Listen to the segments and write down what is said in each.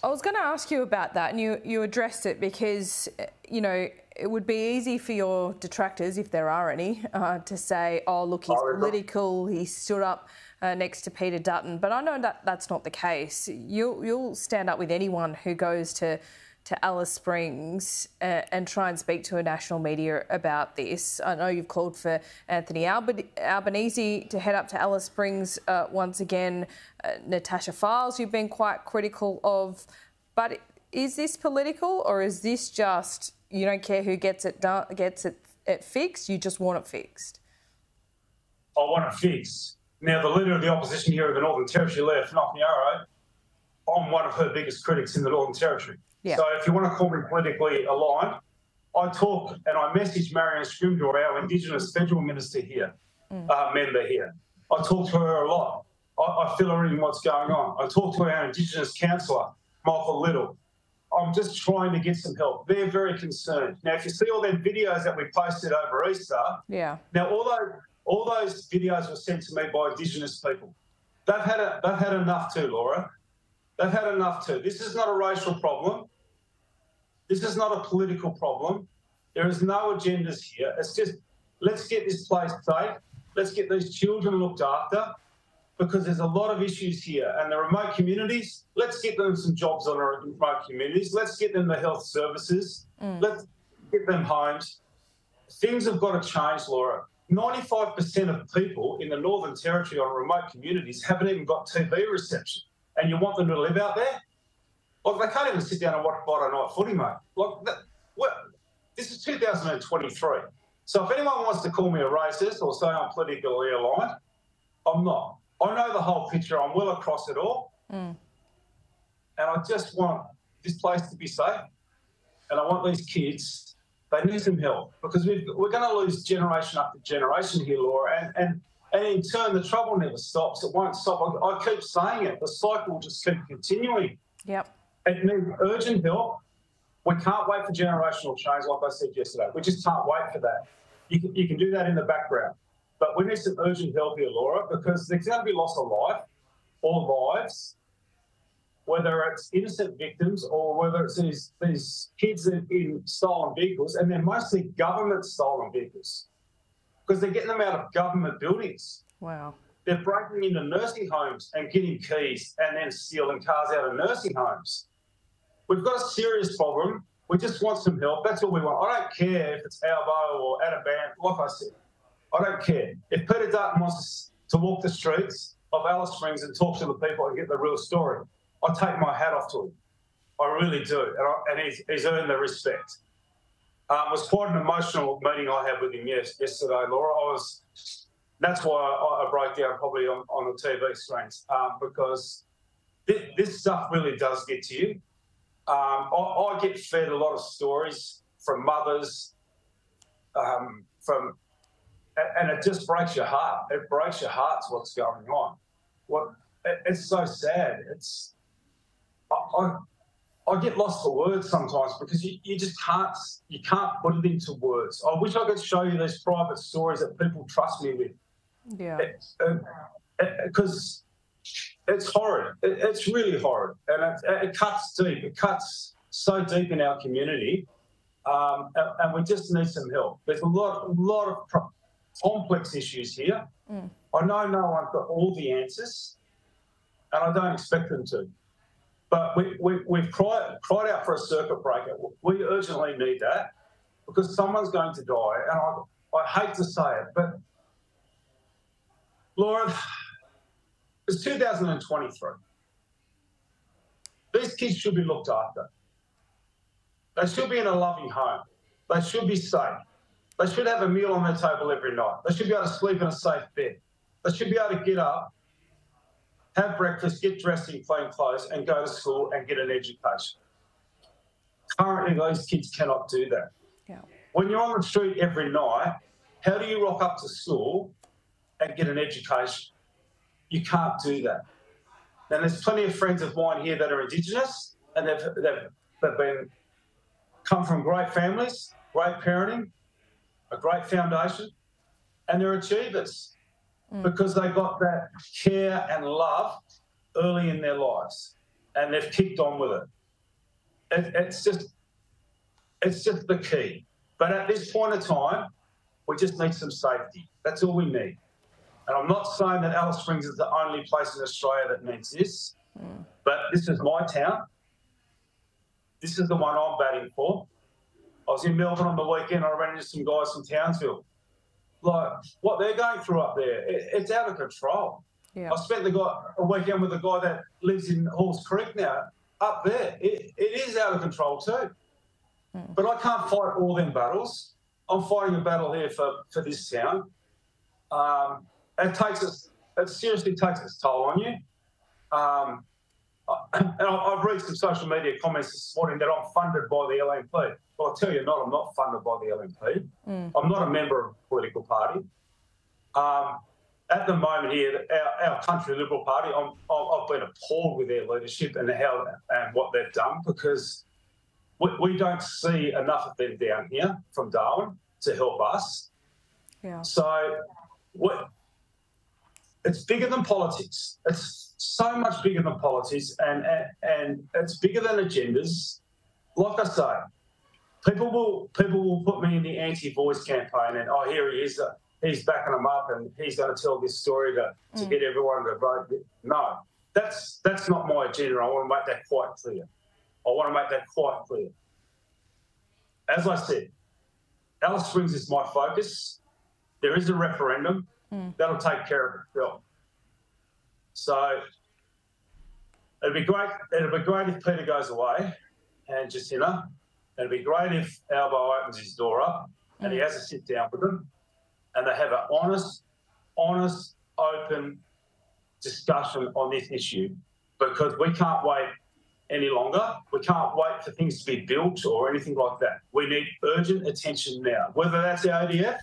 I was going to ask you about that, and you addressed it because, you know, it would be easy for your detractors, if there are any, to say, oh, look, he's political, he stood up next to Peter Dutton. But I know that that's not the case. You'll stand up with anyone who goes to Alice Springs and try and speak to a national media about this. I know you've called for Anthony Albanese to head up to Alice Springs once again. Natasha Files, you've been quite critical of. But is this political, or is this just you don't care who gets it done, gets it fixed, you just want it fixed? I want it fixed. Now, the leader of the opposition here in the Northern Territory, Leah Finocchiaro, I'm one of her biggest critics in the Northern Territory. Yeah. So if you want to call me politically aligned, I talk and I message Marion Scrimgeour, our Indigenous federal minister here, member here. I talk to her a lot. I fill her in what's going on. I talk to our Indigenous councillor, Michael Little. I'm just trying to get some help. They're very concerned. Now, if you see all them videos that we posted over Easter, now all those videos were sent to me by Indigenous people. They've had enough too, Laura. They've had enough too. This is not a racial problem. This is not a political problem. There is no agendas here. It's just, let's get this place safe. Let's get these children looked after, because there's a lot of issues here. And the remote communities, let's get them some jobs on our remote communities. Let's get them the health services. Let's get them homes. Things have got to change, Laura. 95% of people in the Northern Territory on remote communities haven't even got TV reception. And you want them to live out there? Like, they can't even sit down and watch Friday night footy, mate. This is 2023. So if anyone wants to call me a racist or say I'm politically aligned, I'm not. I know the whole picture. I'm well across it all. And I just want this place to be safe. And I want these kids, they need some help, because we're going to lose generation after generation here, Laura. And in turn, the trouble never stops. It won't stop. I keep saying it. The cycle will just keep continuing. Yep. It needs urgent help. We can't wait for generational change, like I said yesterday. We just can't wait for that. You can do that in the background. But we need some urgent help here, Laura, because there's going to be loss of life or lives, whether it's innocent victims or whether it's these kids in stolen vehicles, and they're mostly government-stolen vehicles, because they're getting them out of government buildings. Wow. They're breaking into nursing homes and getting keys and then stealing cars out of nursing homes. We've got a serious problem. We just want some help. That's all we want. I don't care if it's Albo or Adaban. Like I said, I don't care. If Peter Dutton wants to walk the streets of Alice Springs and talk to the people and get the real story, I take my hat off to him. I really do. And he's earned the respect. It was quite an emotional meeting I had with him yesterday, Laura. That's why I broke down probably on the TV screens, because this stuff really does get to you. I get fed a lot of stories from mothers, and it just breaks your heart. It breaks your hearts what's going on. It's so sad. I get lost for words sometimes, because you just can't put it into words. I wish I could show you these private stories that people trust me with. Yeah. Because it's horrid. It's really horrid, and it cuts deep. It cuts so deep in our community, and we just need some help. There's a lot of complex issues here. I know no one's got all the answers, and I don't expect them to. But we've cried out for a circuit breaker. We urgently need that, because someone's going to die, and I hate to say it, but Laura, it's 2023. These kids should be looked after. They should be in a loving home. They should be safe. They should have a meal on their table every night. They should be able to sleep in a safe bed. They should be able to get up, have breakfast, get dressed in clean clothes, and go to school and get an education. Currently, those kids cannot do that. Yeah. When you're on the street every night, how do you rock up to school and get an education? You can't do that. And there's plenty of friends of mine here that are Indigenous, and they've come from great families, great parenting, a great foundation, and they're achievers because they got that care and love early in their lives. and they've kicked on with it. It's just the key. But at this point in time, we just need some safety. That's all we need. And I'm not saying that Alice Springs is the only place in Australia that needs this, but this is my town. This is the one I'm batting for. I was in Melbourne on the weekend. I ran into some guys from Townsville. Like, what they're going through up there, it's out of control. Yeah. I spent a weekend with a guy that lives in Halls Creek now, up there. It is out of control too. But I can't fight all them battles. I'm fighting a battle here for this town. It seriously takes its toll on you. And I've read some social media comments this morning that I'm funded by the LNP. Well, I'll tell you I'm not funded by the LNP. I'm not a member of a political party. At the moment here, our Country Liberal Party, I've been appalled with their leadership and what they've done, because we don't see enough of them down here from Darwin to help us. Yeah. So it's bigger than politics. It's so much bigger than politics, and it's bigger than agendas. Like I say, people will put me in the anti-voice campaign, and here he is. He's backing them up, and he's going to tell this story to get everyone to vote. No, that's not my agenda. I want to make that quite clear. As I said, Alice Springs is my focus. There is a referendum. That'll take care of itself. So it'd be great. It'd be great if Peter goes away and Jacinta. It'd be great if Albo opens his door up and he has a sit down with them, and they have an honest, open discussion on this issue, because we can't wait any longer. We can't wait for things to be built or anything like that. We need urgent attention now. Whether that's the ADF,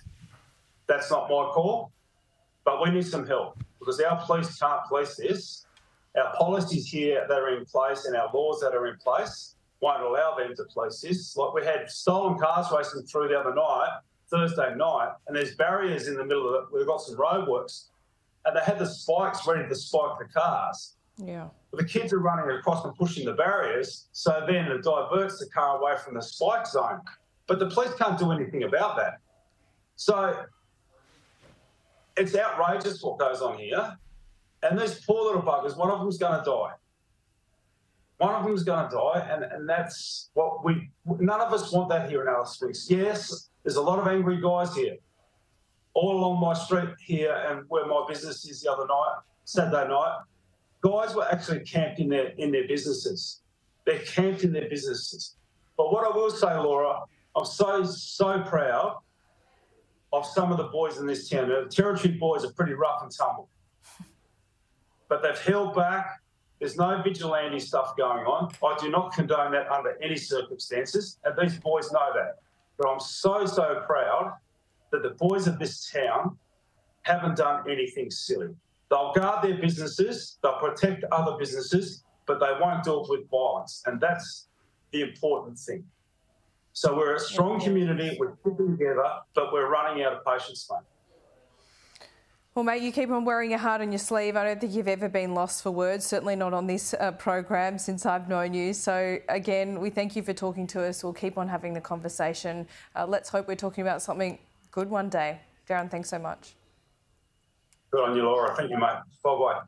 that's not my call, but we need some help, because our police can't police this. Our policies here that are in place and our laws that are in place won't allow them to police this. Like, we had stolen cars racing through the other night, Thursday night, and there's barriers in the middle of it. We've got some roadworks, and they had the spikes ready to spike the cars. Yeah. But the kids are running across and pushing the barriers, so then it diverts the car away from the spike zone. But the police can't do anything about that. So it's outrageous what goes on here. And these poor little buggers, one of them's going to die. And that's what none of us want that here in Alice Springs. Yes, there's a lot of angry guys here. All along my street here, and where my business is the other night, Saturday night, guys were actually camped in their businesses. They're camped in their businesses. But what I will say, Laura, I'm so proud of some of the boys in this town. The Territory boys are pretty rough and tumble, but they've held back. There's no vigilante stuff going on. I do not condone that under any circumstances, and these boys know that. But I'm so proud that the boys of this town haven't done anything silly. They'll guard their businesses, they'll protect other businesses, but they won't do it with violence, and that's the important thing. So we're a strong community, we're sticking together, but we're running out of patience, mate. Well, mate, you keep on wearing your heart on your sleeve. I don't think you've ever been lost for words, certainly not on this program since I've known you. So, again, we thank you for talking to us. We'll keep on having the conversation. Let's hope we're talking about something good one day. Darren, thanks so much. Good on you, Laura. Thank you, mate. Bye-bye.